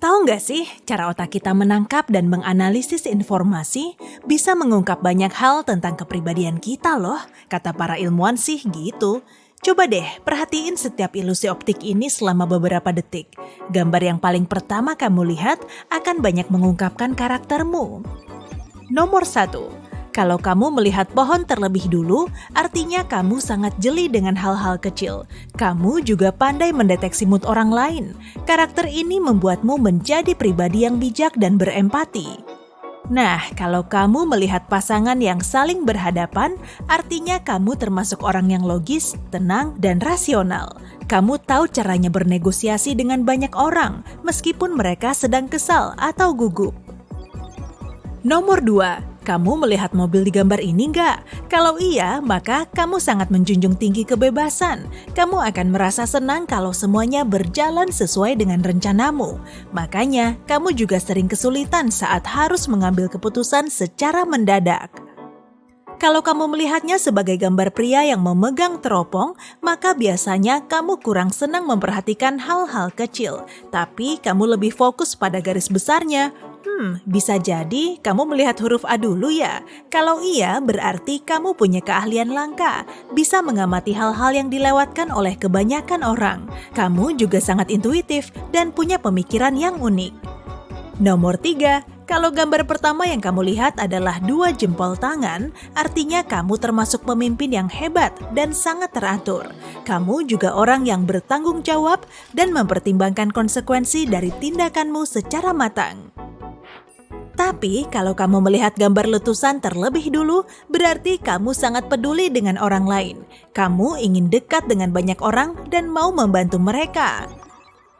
Tahu nggak sih, cara otak kita menangkap dan menganalisis informasi bisa mengungkap banyak hal tentang kepribadian kita loh, kata para ilmuwan sih gitu. Coba deh, perhatiin setiap ilusi optik ini selama beberapa detik. Gambar yang paling pertama kamu lihat akan banyak mengungkapkan karaktermu. Nomor 1. Kalau kamu melihat pohon terlebih dulu, artinya kamu sangat jeli dengan hal-hal kecil. Kamu juga pandai mendeteksi mood orang lain. Karakter ini membuatmu menjadi pribadi yang bijak dan berempati. Nah, kalau kamu melihat pasangan yang saling berhadapan, artinya kamu termasuk orang yang logis, tenang, dan rasional. Kamu tahu caranya bernegosiasi dengan banyak orang, meskipun mereka sedang kesal atau gugup. Nomor 2. Kamu melihat mobil di gambar ini nggak? Kalau iya, maka kamu sangat menjunjung tinggi kebebasan. Kamu akan merasa senang kalau semuanya berjalan sesuai dengan rencanamu. Makanya, kamu juga sering kesulitan saat harus mengambil keputusan secara mendadak. Kalau kamu melihatnya sebagai gambar pria yang memegang teropong, maka biasanya kamu kurang senang memperhatikan hal-hal kecil. Tapi kamu lebih fokus pada garis besarnya. Bisa jadi kamu melihat huruf A dulu ya. Kalau iya, berarti kamu punya keahlian langka. Bisa mengamati hal-hal yang dilewatkan oleh kebanyakan orang. Kamu juga sangat intuitif dan punya pemikiran yang unik. Nomor 3. Kalau gambar pertama yang kamu lihat adalah 2 jempol tangan, artinya kamu termasuk pemimpin yang hebat dan sangat teratur. Kamu juga orang yang bertanggung jawab dan mempertimbangkan konsekuensi dari tindakanmu secara matang. Tapi kalau kamu melihat gambar letusan terlebih dulu, berarti kamu sangat peduli dengan orang lain. Kamu ingin dekat dengan banyak orang dan mau membantu mereka.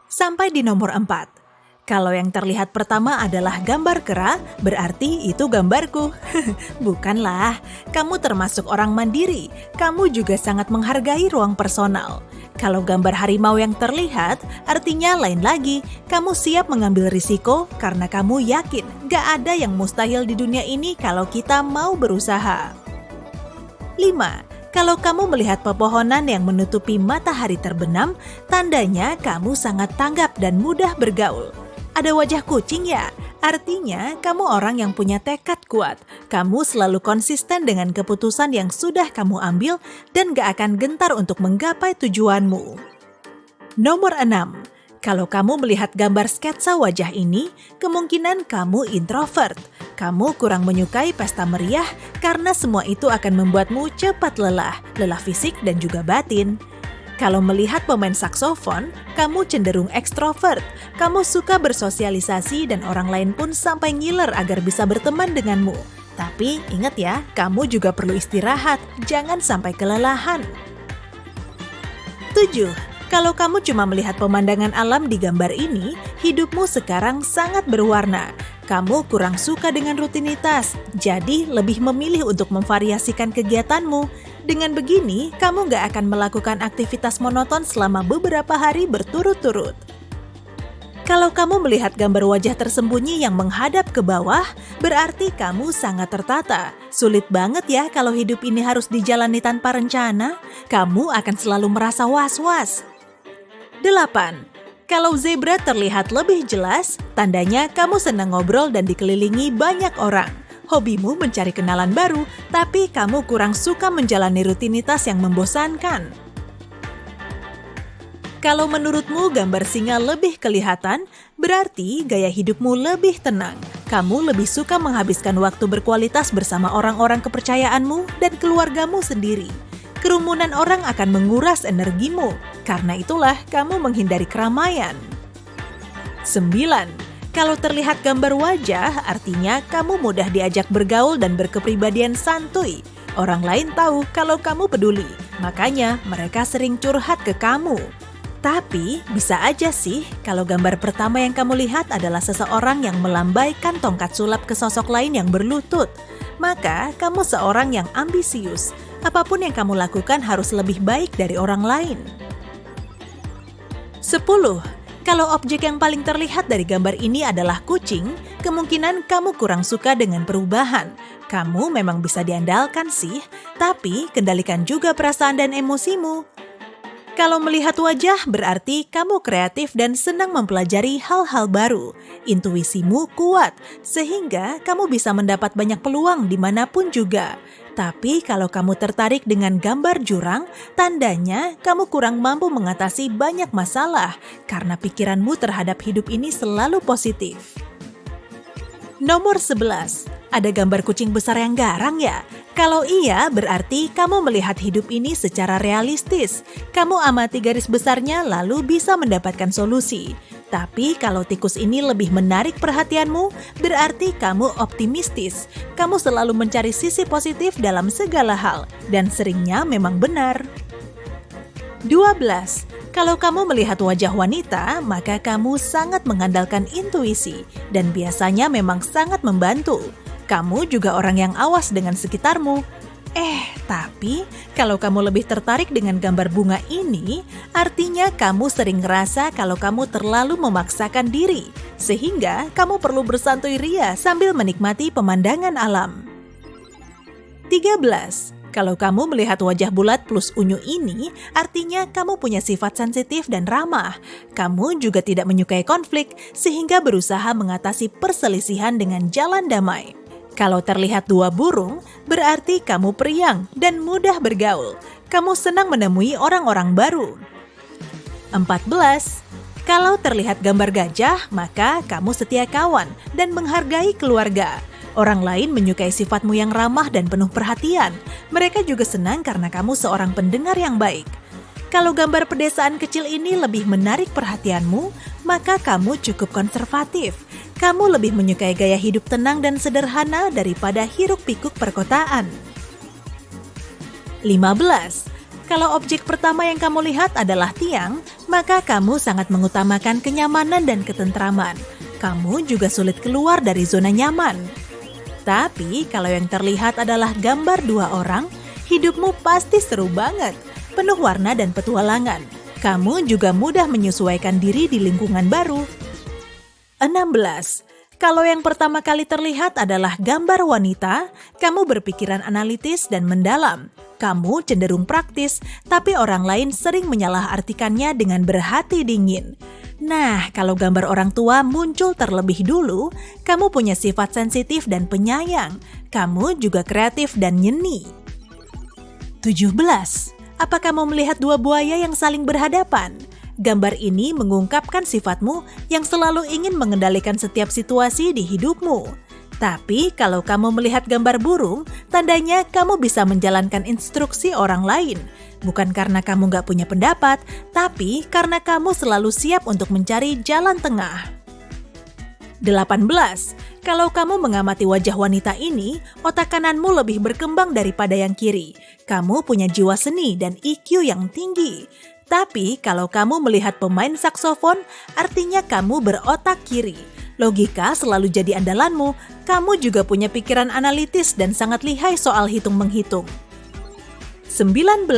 Sampai di nomor 4. Kalau yang terlihat pertama adalah gambar kera, berarti itu gambarku. Bukanlah, kamu termasuk orang mandiri. Kamu juga sangat menghargai ruang personal. Kalau gambar harimau yang terlihat, artinya lain lagi. Kamu siap mengambil risiko karena kamu yakin gak ada yang mustahil di dunia ini kalau kita mau berusaha. 5. Kalau kamu melihat pepohonan yang menutupi matahari terbenam, tandanya kamu sangat tanggap dan mudah bergaul. Ada wajah kucing ya? Artinya kamu orang yang punya tekad kuat. Kamu selalu konsisten dengan keputusan yang sudah kamu ambil dan gak akan gentar untuk menggapai tujuanmu. Nomor 6. Kalau kamu melihat gambar sketsa wajah ini, kemungkinan kamu introvert. Kamu kurang menyukai pesta meriah karena semua itu akan membuatmu cepat lelah fisik dan juga batin. Kalau melihat pemain saksofon, kamu cenderung ekstrovert. Kamu suka bersosialisasi dan orang lain pun sampai ngiler agar bisa berteman denganmu. Tapi ingat ya, kamu juga perlu istirahat, jangan sampai kelelahan. 7. Kalau kamu cuma melihat pemandangan alam di gambar ini, hidupmu sekarang sangat berwarna. Kamu kurang suka dengan rutinitas, jadi lebih memilih untuk memvariasikan kegiatanmu. Dengan begini, kamu gak akan melakukan aktivitas monoton selama beberapa hari berturut-turut. Kalau kamu melihat gambar wajah tersembunyi yang menghadap ke bawah, berarti kamu sangat tertata. Sulit banget ya kalau hidup ini harus dijalani tanpa rencana. Kamu akan selalu merasa was-was. 8. Kalau zebra terlihat lebih jelas, tandanya kamu senang ngobrol dan dikelilingi banyak orang. Hobimu mencari kenalan baru, tapi kamu kurang suka menjalani rutinitas yang membosankan. Kalau menurutmu gambar singa lebih kelihatan, berarti gaya hidupmu lebih tenang. Kamu lebih suka menghabiskan waktu berkualitas bersama orang-orang kepercayaanmu dan keluargamu sendiri. Kerumunan orang akan menguras energimu, karena itulah kamu menghindari keramaian. 9. Kalau terlihat gambar wajah, artinya kamu mudah diajak bergaul dan berkepribadian santuy. Orang lain tahu kalau kamu peduli, makanya mereka sering curhat ke kamu. Tapi bisa aja sih kalau gambar pertama yang kamu lihat adalah seseorang yang melambaikan tongkat sulap ke sosok lain yang berlutut. Maka kamu seorang yang ambisius. Apapun yang kamu lakukan harus lebih baik dari orang lain. 10. Kalau objek yang paling terlihat dari gambar ini adalah kucing, kemungkinan kamu kurang suka dengan perubahan. Kamu memang bisa diandalkan sih, tapi kendalikan juga perasaan dan emosimu. Kalau melihat wajah berarti kamu kreatif dan senang mempelajari hal-hal baru. Intuisimu kuat, sehingga kamu bisa mendapat banyak peluang dimanapun juga. Tapi kalau kamu tertarik dengan gambar jurang, tandanya kamu kurang mampu mengatasi banyak masalah karena pikiranmu terhadap hidup ini selalu positif. Nomor 11, ada gambar kucing besar yang garang ya? Kalau iya, berarti kamu melihat hidup ini secara realistis. Kamu amati garis besarnya lalu bisa mendapatkan solusi. Tapi kalau tikus ini lebih menarik perhatianmu, berarti kamu optimistis. Kamu selalu mencari sisi positif dalam segala hal, dan seringnya memang benar. 12. Kalau kamu melihat wajah wanita, maka kamu sangat mengandalkan intuisi, dan biasanya memang sangat membantu. Kamu juga orang yang awas dengan sekitarmu. Tapi kalau kamu lebih tertarik dengan gambar bunga ini, artinya kamu sering ngerasa kalau kamu terlalu memaksakan diri, sehingga kamu perlu bersantai ria sambil menikmati pemandangan alam. 13. Kalau kamu melihat wajah bulat plus unyu ini, artinya kamu punya sifat sensitif dan ramah. Kamu juga tidak menyukai konflik, sehingga berusaha mengatasi perselisihan dengan jalan damai. Kalau terlihat dua burung, berarti kamu periang dan mudah bergaul. Kamu senang menemui orang-orang baru. 14. Kalau terlihat gambar gajah, maka kamu setia kawan dan menghargai keluarga. Orang lain menyukai sifatmu yang ramah dan penuh perhatian. Mereka juga senang karena kamu seorang pendengar yang baik. Kalau gambar pedesaan kecil ini lebih menarik perhatianmu, maka kamu cukup konservatif. Kamu lebih menyukai gaya hidup tenang dan sederhana daripada hiruk-pikuk perkotaan. 15. Kalau objek pertama yang kamu lihat adalah tiang, maka kamu sangat mengutamakan kenyamanan dan ketentraman. Kamu juga sulit keluar dari zona nyaman. Tapi kalau yang terlihat adalah gambar dua orang, hidupmu pasti seru banget, penuh warna dan petualangan. Kamu juga mudah menyesuaikan diri di lingkungan baru. 16. Kalau yang pertama kali terlihat adalah gambar wanita, kamu berpikiran analitis dan mendalam. Kamu cenderung praktis, tapi orang lain sering menyalahartikannya dengan berhati dingin. Nah, kalau gambar orang tua muncul terlebih dulu, kamu punya sifat sensitif dan penyayang. Kamu juga kreatif dan nyeni. 17. Apa kamu melihat dua buaya yang saling berhadapan? Gambar ini mengungkapkan sifatmu yang selalu ingin mengendalikan setiap situasi di hidupmu. Tapi kalau kamu melihat gambar burung, tandanya kamu bisa menjalankan instruksi orang lain. Bukan karena kamu gak punya pendapat, tapi karena kamu selalu siap untuk mencari jalan tengah. 18. Kalau kamu mengamati wajah wanita ini, otak kananmu lebih berkembang daripada yang kiri. Kamu punya jiwa seni dan IQ yang tinggi. Tapi kalau kamu melihat pemain saksofon, artinya kamu berotak kiri. Logika selalu jadi andalanmu, kamu juga punya pikiran analitis dan sangat lihai soal hitung-menghitung. 19.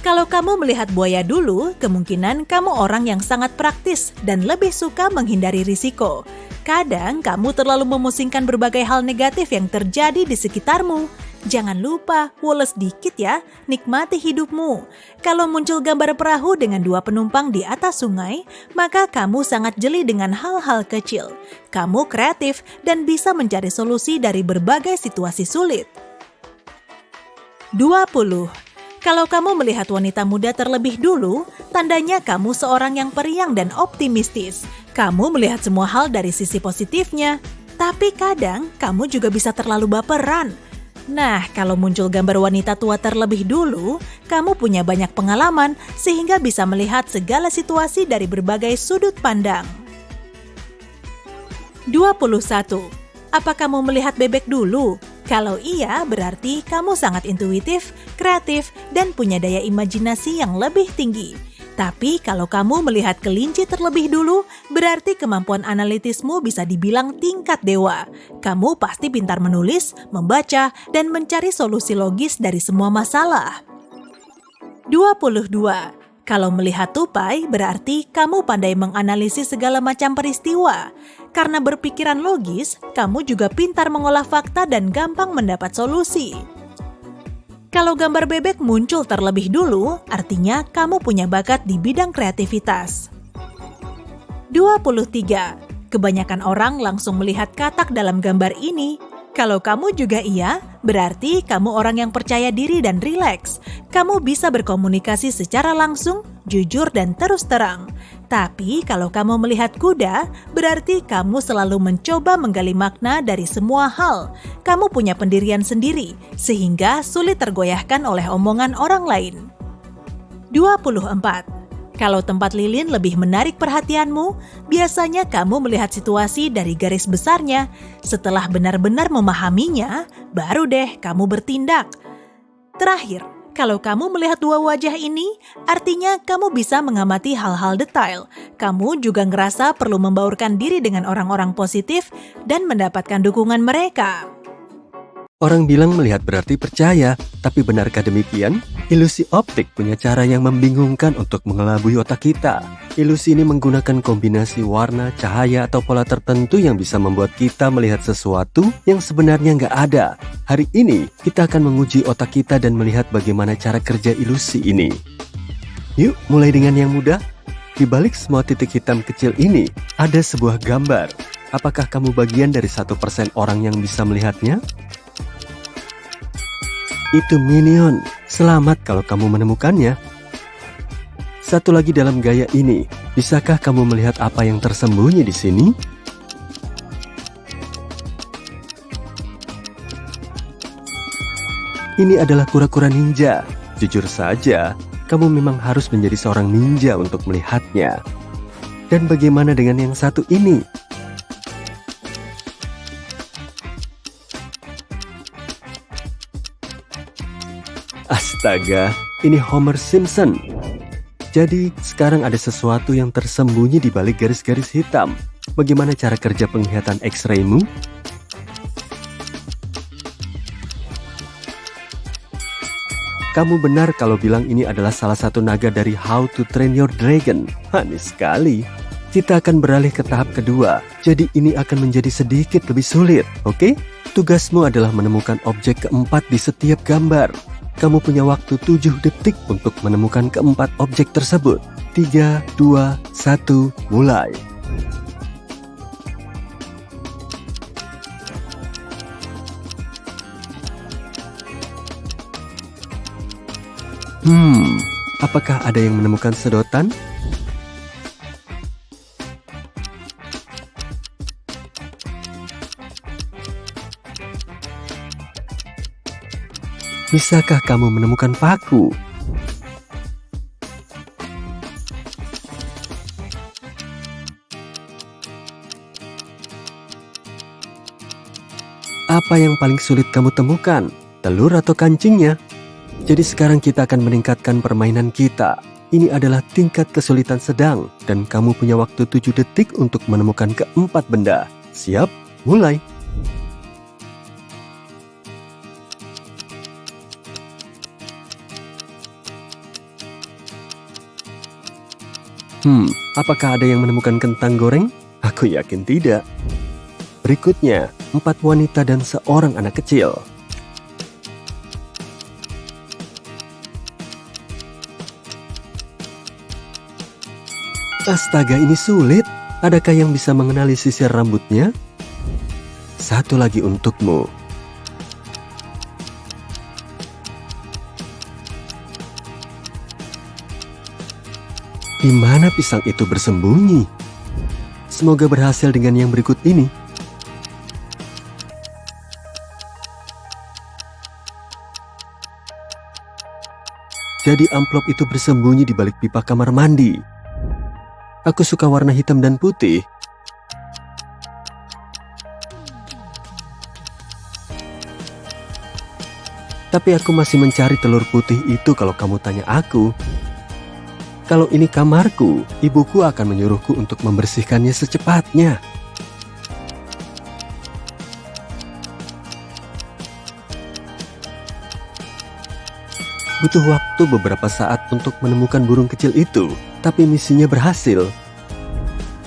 Kalau kamu melihat buaya dulu, kemungkinan kamu orang yang sangat praktis dan lebih suka menghindari risiko. Kadang kamu terlalu memusingkan berbagai hal negatif yang terjadi di sekitarmu. Jangan lupa, woles dikit ya, nikmati hidupmu. Kalau muncul gambar perahu dengan dua penumpang di atas sungai, maka kamu sangat jeli dengan hal-hal kecil. Kamu kreatif dan bisa mencari solusi dari berbagai situasi sulit. 20. Kalau kamu melihat wanita muda terlebih dulu, tandanya kamu seorang yang periang dan optimistis. Kamu melihat semua hal dari sisi positifnya, tapi kadang kamu juga bisa terlalu baperan. Nah, kalau muncul gambar wanita tua terlebih dulu, kamu punya banyak pengalaman sehingga bisa melihat segala situasi dari berbagai sudut pandang. 21. Apa kamu melihat bebek dulu? Kalau iya, berarti kamu sangat intuitif, kreatif, dan punya daya imajinasi yang lebih tinggi. Tapi kalau kamu melihat kelinci terlebih dulu, berarti kemampuan analitismu bisa dibilang tingkat dewa. Kamu pasti pintar menulis, membaca, dan mencari solusi logis dari semua masalah. 22. Kalau melihat tupai, berarti kamu pandai menganalisis segala macam peristiwa. Karena berpikiran logis, kamu juga pintar mengolah fakta dan gampang mendapat solusi. Kalau gambar bebek muncul terlebih dulu, artinya kamu punya bakat di bidang kreativitas. 23. Kebanyakan orang langsung melihat katak dalam gambar ini. Kalau kamu juga iya, berarti kamu orang yang percaya diri dan rileks. Kamu bisa berkomunikasi secara langsung, jujur dan terus terang. Tapi kalau kamu melihat kuda, berarti kamu selalu mencoba menggali makna dari semua hal. Kamu punya pendirian sendiri, sehingga sulit tergoyahkan oleh omongan orang lain. 24. Kalau tempat lilin lebih menarik perhatianmu, biasanya kamu melihat situasi dari garis besarnya. Setelah benar-benar memahaminya, baru deh kamu bertindak. Terakhir, kalau kamu melihat dua wajah ini, artinya kamu bisa mengamati hal-hal detail. Kamu juga ngerasa perlu membaurkan diri dengan orang-orang positif dan mendapatkan dukungan mereka. Orang bilang melihat berarti percaya, tapi benarkah demikian? Ilusi optik punya cara yang membingungkan untuk mengelabui otak kita. Ilusi ini menggunakan kombinasi warna, cahaya, atau pola tertentu yang bisa membuat kita melihat sesuatu yang sebenarnya nggak ada. Hari ini, kita akan menguji otak kita dan melihat bagaimana cara kerja ilusi ini. Yuk, mulai dengan yang mudah. Di balik semua titik hitam kecil ini, ada sebuah gambar. Apakah kamu bagian dari 1% orang yang bisa melihatnya? Itu Minion. Selamat kalau kamu menemukannya. Satu lagi dalam gaya ini, bisakah kamu melihat apa yang tersembunyi di sini? Ini adalah kura-kura ninja. Jujur saja, kamu memang harus menjadi seorang ninja untuk melihatnya. Dan bagaimana dengan yang satu ini? Astaga, ini Homer Simpson. Jadi, sekarang ada sesuatu yang tersembunyi di balik garis-garis hitam. Bagaimana cara kerja penglihatan X-ray-mu? Kamu benar kalau bilang ini adalah salah satu naga dari How to Train Your Dragon. Manis sekali. Kita akan beralih ke tahap kedua. Jadi ini akan menjadi sedikit lebih sulit, oke? Tugasmu adalah menemukan objek keempat di setiap gambar. Kamu punya waktu 7 detik untuk menemukan keempat objek tersebut. 3, 2, 1, mulai. Apakah ada yang menemukan sedotan? Bisakah kamu menemukan paku? Apa yang paling sulit kamu temukan? Telur atau kancingnya? Jadi sekarang kita akan meningkatkan permainan kita. Ini adalah tingkat kesulitan sedang, dan kamu punya waktu 7 detik untuk menemukan keempat benda. Siap? Mulai! Apakah ada yang menemukan kentang goreng? Aku yakin tidak. Berikutnya, 4 wanita dan seorang anak kecil. Astaga, ini sulit. Adakah yang bisa mengenali sisir rambutnya? Satu lagi untukmu. Di mana pisang itu bersembunyi? Semoga berhasil dengan yang berikut ini. Jadi amplop itu bersembunyi di balik pipa kamar mandi. Aku suka warna hitam dan putih. Tapi aku masih mencari telur putih itu kalau kamu tanya aku. Kalau ini kamarku, ibuku akan menyuruhku untuk membersihkannya secepatnya. Butuh waktu beberapa saat untuk menemukan burung kecil itu, tapi misinya berhasil.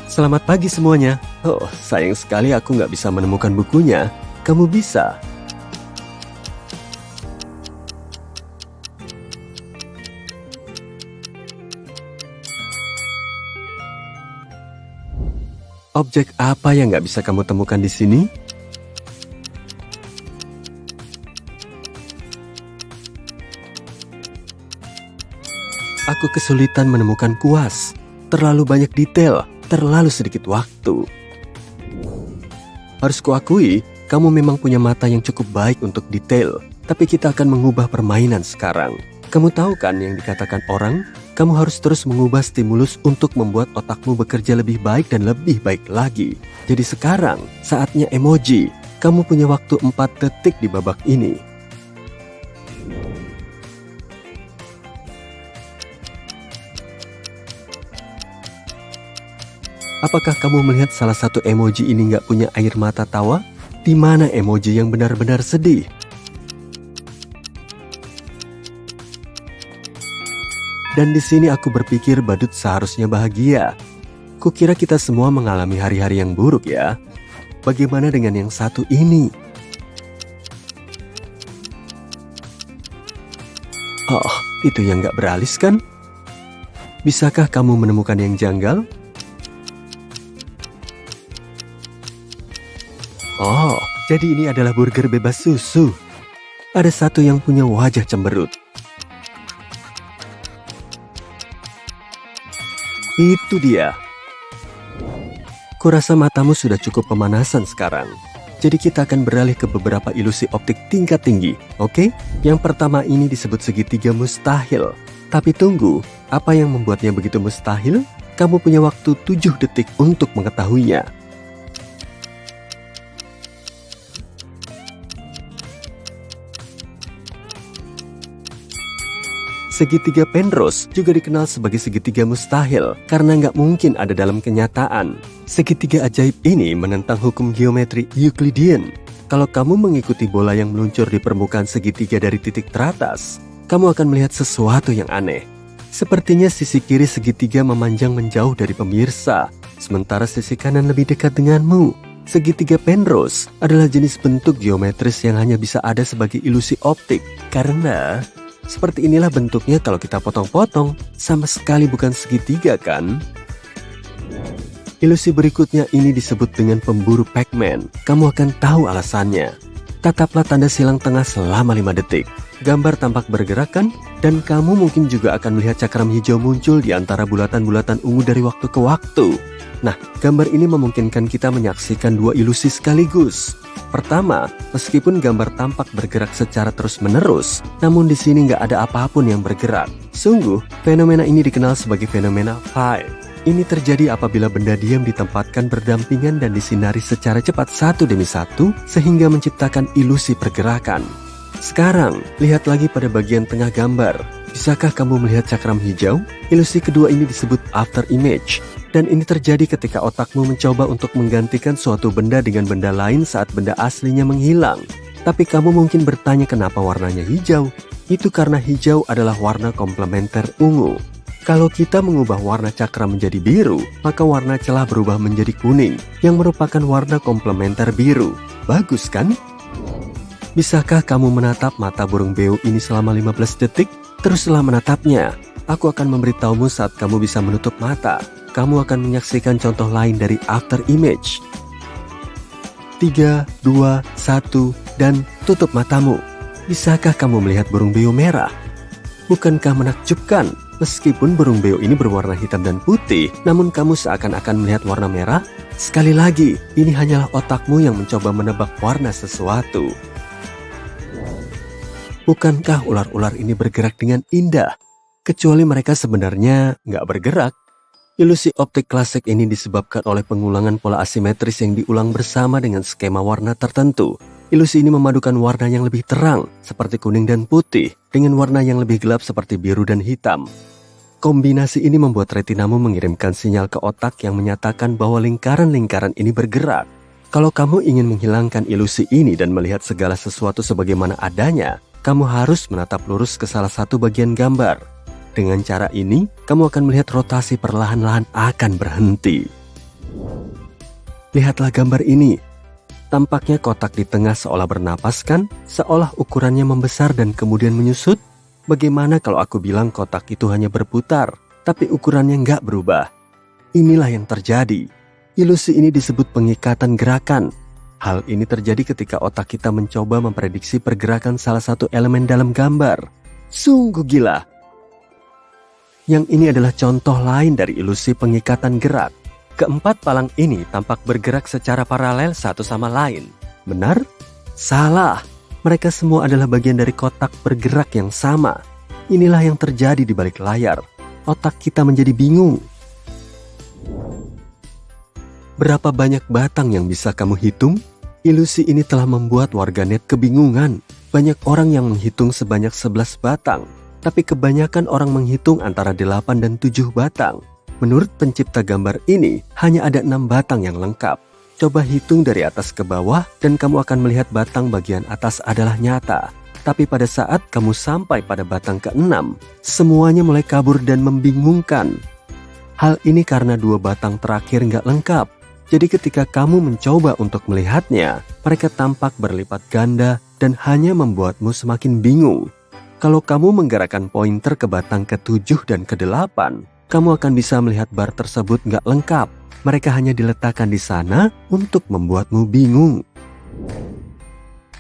Selamat pagi semuanya. Oh, sayang sekali aku nggak bisa menemukan bukunya. Kamu bisa. Objek apa yang nggak bisa kamu temukan di sini? Aku kesulitan menemukan kuas. Terlalu banyak detail, terlalu sedikit waktu. Harus kuakui, kamu memang punya mata yang cukup baik untuk detail. Tapi kita akan mengubah permainan sekarang. Kamu tahu kan yang dikatakan orang? Kamu harus terus mengubah stimulus untuk membuat otakmu bekerja lebih baik dan lebih baik lagi. Jadi sekarang, saatnya emoji. Kamu punya waktu 4 detik di babak ini. Apakah kamu melihat salah satu emoji ini nggak punya air mata tawa? Di mana emoji yang benar-benar sedih? Dan di sini aku berpikir badut seharusnya bahagia. Kukira kita semua mengalami hari-hari yang buruk ya. Bagaimana dengan yang satu ini? Oh, itu yang nggak beralis kan? Bisakah kamu menemukan yang janggal? Oh, jadi ini adalah burger bebas susu. Ada satu yang punya wajah cemberut. Itu dia. Kurasa matamu sudah cukup pemanasan sekarang. Jadi kita akan beralih ke beberapa ilusi optik tingkat tinggi, oke? Yang pertama ini disebut segitiga mustahil. Tapi tunggu, apa yang membuatnya begitu mustahil? Kamu punya waktu 7 detik untuk mengetahuinya. Segitiga Penrose juga dikenal sebagai segitiga mustahil karena nggak mungkin ada dalam kenyataan. Segitiga ajaib ini menentang hukum geometri Euclidean. Kalau kamu mengikuti bola yang meluncur di permukaan segitiga dari titik teratas, kamu akan melihat sesuatu yang aneh. Sepertinya sisi kiri segitiga memanjang menjauh dari pemirsa, sementara sisi kanan lebih dekat denganmu. Segitiga Penrose adalah jenis bentuk geometris yang hanya bisa ada sebagai ilusi optik karena seperti inilah bentuknya kalau kita potong-potong, sama sekali bukan segitiga kan? Ilusi berikutnya ini disebut dengan pemburu Pac-Man. Kamu akan tahu alasannya. Tataplah tanda silang tengah selama 5 detik. Gambar tampak bergerak kan? Dan kamu mungkin juga akan melihat cakram hijau muncul di antara bulatan-bulatan ungu dari waktu ke waktu. Nah, gambar ini memungkinkan kita menyaksikan 2 ilusi sekaligus. Pertama, meskipun gambar tampak bergerak secara terus-menerus, namun di sini nggak ada apapun yang bergerak. Sungguh, fenomena ini dikenal sebagai fenomena phi. Ini terjadi apabila benda diam ditempatkan berdampingan dan disinari secara cepat satu demi satu, sehingga menciptakan ilusi pergerakan. Sekarang, lihat lagi pada bagian tengah gambar. Bisakah kamu melihat cakram hijau? Ilusi kedua ini disebut after image. Dan ini terjadi ketika otakmu mencoba untuk menggantikan suatu benda dengan benda lain saat benda aslinya menghilang. Tapi kamu mungkin bertanya kenapa warnanya hijau? Itu karena hijau adalah warna komplementer ungu. Kalau kita mengubah warna cakram menjadi biru, maka warna celah berubah menjadi kuning, yang merupakan warna komplementer biru. Bagus kan? Bisakah kamu menatap mata burung beo ini selama 15 detik? Teruslah menatapnya. Aku akan memberitahumu saat kamu bisa menutup mata. Kamu akan menyaksikan contoh lain dari after image. 3, 2, 1, dan tutup matamu. Bisakah kamu melihat burung beo merah? Bukankah menakjubkan? Meskipun burung beo ini berwarna hitam dan putih, namun kamu seakan-akan melihat warna merah. Sekali lagi, ini hanyalah otakmu yang mencoba menebak warna sesuatu. Bukankah ular-ular ini bergerak dengan indah? Kecuali mereka sebenarnya nggak bergerak. Ilusi optik klasik ini disebabkan oleh pengulangan pola asimetris yang diulang bersama dengan skema warna tertentu. Ilusi ini memadukan warna yang lebih terang, seperti kuning dan putih, dengan warna yang lebih gelap seperti biru dan hitam. Kombinasi ini membuat retinamu mengirimkan sinyal ke otak yang menyatakan bahwa lingkaran-lingkaran ini bergerak. Kalau kamu ingin menghilangkan ilusi ini dan melihat segala sesuatu sebagaimana adanya, kamu harus menatap lurus ke salah satu bagian gambar. Dengan cara ini, kamu akan melihat rotasi perlahan-lahan akan berhenti. Lihatlah gambar ini. Tampaknya kotak di tengah seolah bernapas kan? Seolah ukurannya membesar dan kemudian menyusut. Bagaimana kalau aku bilang kotak itu hanya berputar, tapi ukurannya nggak berubah? Inilah yang terjadi. Ilusi ini disebut pengikatan gerakan. Hal ini terjadi ketika otak kita mencoba memprediksi pergerakan salah satu elemen dalam gambar. Sungguh gila. Yang ini adalah contoh lain dari ilusi pengikatan gerak. Keempat palang ini tampak bergerak secara paralel satu sama lain. Benar? Salah. Mereka semua adalah bagian dari kotak bergerak yang sama. Inilah yang terjadi di balik layar. Otak kita menjadi bingung. Berapa banyak batang yang bisa kamu hitung? Ilusi ini telah membuat warganet kebingungan. Banyak orang yang menghitung sebanyak 11 batang, tapi kebanyakan orang menghitung antara 8 dan 7 batang. Menurut pencipta gambar ini, hanya ada 6 batang yang lengkap. Coba hitung dari atas ke bawah dan kamu akan melihat batang bagian atas adalah nyata. Tapi pada saat kamu sampai pada batang ke-6, semuanya mulai kabur dan membingungkan. Hal ini karena 2 batang terakhir nggak lengkap. Jadi ketika kamu mencoba untuk melihatnya, mereka tampak berlipat ganda dan hanya membuatmu semakin bingung. Kalau kamu menggerakkan pointer ke batang ke-7 dan ke-8, kamu akan bisa melihat bar tersebut nggak lengkap. Mereka hanya diletakkan di sana untuk membuatmu bingung.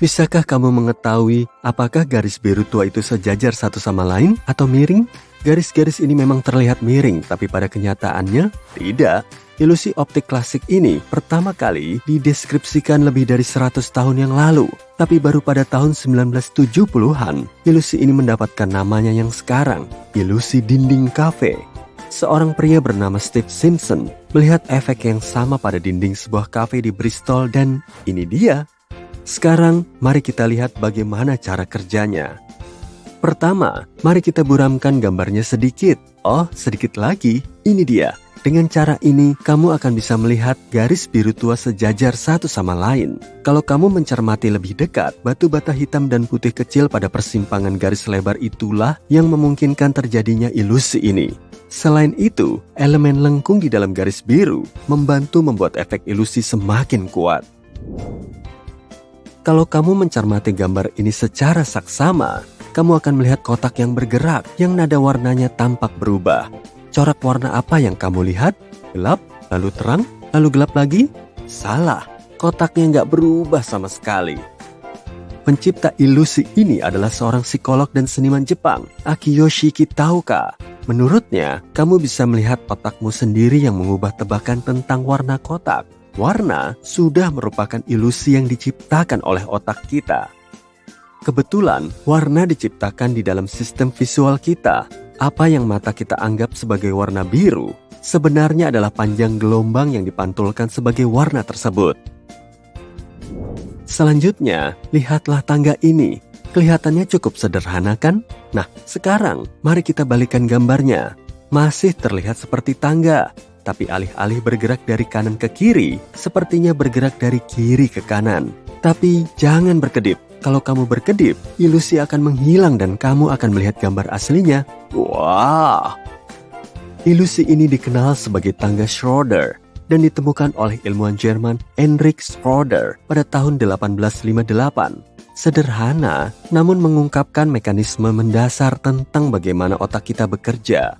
Bisakah kamu mengetahui apakah garis biru tua itu sejajar satu sama lain atau miring? Garis-garis ini memang terlihat miring, tapi pada kenyataannya tidak. Ilusi optik klasik ini pertama kali dideskripsikan lebih dari 100 tahun yang lalu. Tapi baru pada tahun 1970-an, ilusi ini mendapatkan namanya yang sekarang, ilusi dinding kafe. Seorang pria bernama Steve Simpson melihat efek yang sama pada dinding sebuah kafe di Bristol dan ini dia. Sekarang, mari kita lihat bagaimana cara kerjanya. Pertama, mari kita buramkan gambarnya sedikit. Oh, sedikit lagi. Ini dia. Dengan cara ini, kamu akan bisa melihat garis biru tua sejajar satu sama lain. Kalau kamu mencermati lebih dekat, batu bata hitam dan putih kecil pada persimpangan garis lebar itulah yang memungkinkan terjadinya ilusi ini. Selain itu, elemen lengkung di dalam garis biru membantu membuat efek ilusi semakin kuat. Kalau kamu mencermati gambar ini secara saksama, kamu akan melihat kotak yang bergerak, yang nada warnanya tampak berubah. Corak warna apa yang kamu lihat? Gelap, lalu terang, lalu gelap lagi? Salah, kotaknya nggak berubah sama sekali. Pencipta ilusi ini adalah seorang psikolog dan seniman Jepang, Akiyoshi Kitaoka. Menurutnya, kamu bisa melihat otakmu sendiri yang mengubah tebakan tentang warna kotak. Warna sudah merupakan ilusi yang diciptakan oleh otak kita. Kebetulan, warna diciptakan di dalam sistem visual kita. Apa yang mata kita anggap sebagai warna biru, sebenarnya adalah panjang gelombang yang dipantulkan sebagai warna tersebut. Selanjutnya, lihatlah tangga ini. Kelihatannya cukup sederhana kan? Nah, sekarang mari kita balikkan gambarnya. Masih terlihat seperti tangga, tapi alih-alih bergerak dari kanan ke kiri, sepertinya bergerak dari kiri ke kanan. Tapi jangan berkedip. Kalau kamu berkedip, ilusi akan menghilang dan kamu akan melihat gambar aslinya. Wah! Ilusi ini dikenal sebagai tangga Schroeder dan ditemukan oleh ilmuwan Jerman Heinrich Schroeder pada tahun 1858. Sederhana, namun mengungkapkan mekanisme mendasar tentang bagaimana otak kita bekerja.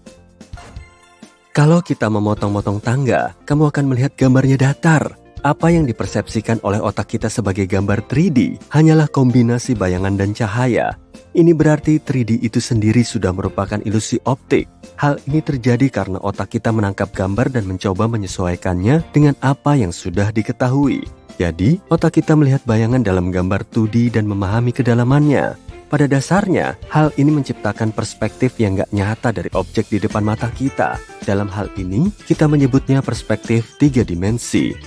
Kalau kita memotong-motong tangga, kamu akan melihat gambarnya datar. Apa yang dipersepsikan oleh otak kita sebagai gambar 3D hanyalah kombinasi bayangan dan cahaya. Ini berarti 3D itu sendiri sudah merupakan ilusi optik. Hal ini terjadi karena otak kita menangkap gambar dan mencoba menyesuaikannya dengan apa yang sudah diketahui. Jadi, otak kita melihat bayangan dalam gambar 2D dan memahami kedalamannya. Pada dasarnya, hal ini menciptakan perspektif yang gak nyata dari objek di depan mata kita. Dalam hal ini, kita menyebutnya perspektif 3 dimensi.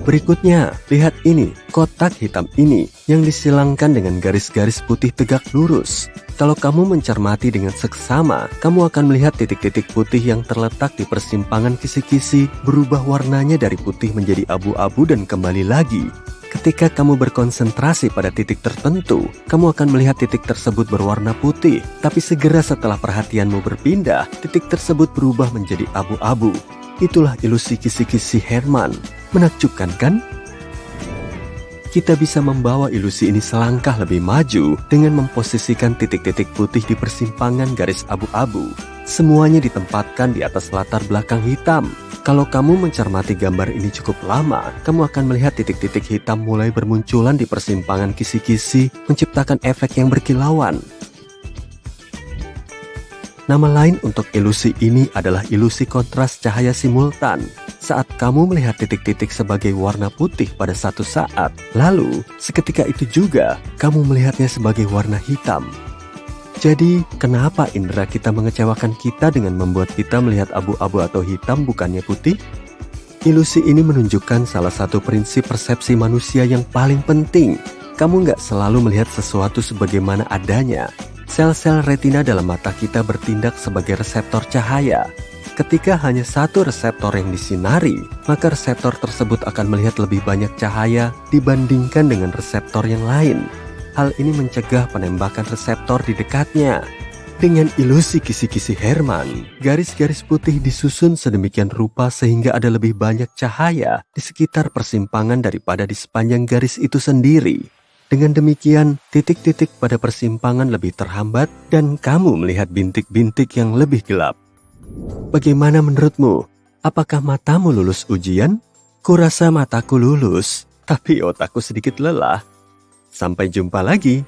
Berikutnya, lihat ini, kotak hitam ini yang disilangkan dengan garis-garis putih tegak lurus. Kalau kamu mencermati dengan seksama, kamu akan melihat titik-titik putih yang terletak di persimpangan kisi-kisi berubah warnanya dari putih menjadi abu-abu dan kembali lagi. Ketika kamu berkonsentrasi pada titik tertentu, kamu akan melihat titik tersebut berwarna putih. Tapi segera setelah perhatianmu berpindah, titik tersebut berubah menjadi abu-abu. Itulah ilusi kisi-kisi Hermann. Menakjubkan kan? Kita bisa membawa ilusi ini selangkah lebih maju dengan memposisikan titik-titik putih di persimpangan garis abu-abu. Semuanya ditempatkan di atas latar belakang hitam. Kalau kamu mencermati gambar ini cukup lama, kamu akan melihat titik-titik hitam mulai bermunculan di persimpangan kisi-kisi, menciptakan efek yang berkilauan. Nama lain untuk ilusi ini adalah ilusi kontras cahaya simultan. Saat kamu melihat titik-titik sebagai warna putih pada satu saat, lalu seketika itu juga kamu melihatnya sebagai warna hitam. Jadi, kenapa indera kita mengecewakan kita dengan membuat kita melihat abu-abu atau hitam bukannya putih? Ilusi ini menunjukkan salah satu prinsip persepsi manusia yang paling penting. Kamu nggak selalu melihat sesuatu sebagaimana adanya. Sel-sel retina dalam mata kita bertindak sebagai reseptor cahaya. Ketika hanya satu reseptor yang disinari, maka reseptor tersebut akan melihat lebih banyak cahaya dibandingkan dengan reseptor yang lain. Hal ini mencegah penembakan reseptor di dekatnya. Dengan ilusi kisi-kisi Hermann, garis-garis putih disusun sedemikian rupa sehingga ada lebih banyak cahaya di sekitar persimpangan daripada di sepanjang garis itu sendiri. Dengan demikian, titik-titik pada persimpangan lebih terhambat dan kamu melihat bintik-bintik yang lebih gelap. Bagaimana menurutmu? Apakah matamu lulus ujian? Kurasa mataku lulus, tapi otakku sedikit lelah. Sampai jumpa lagi.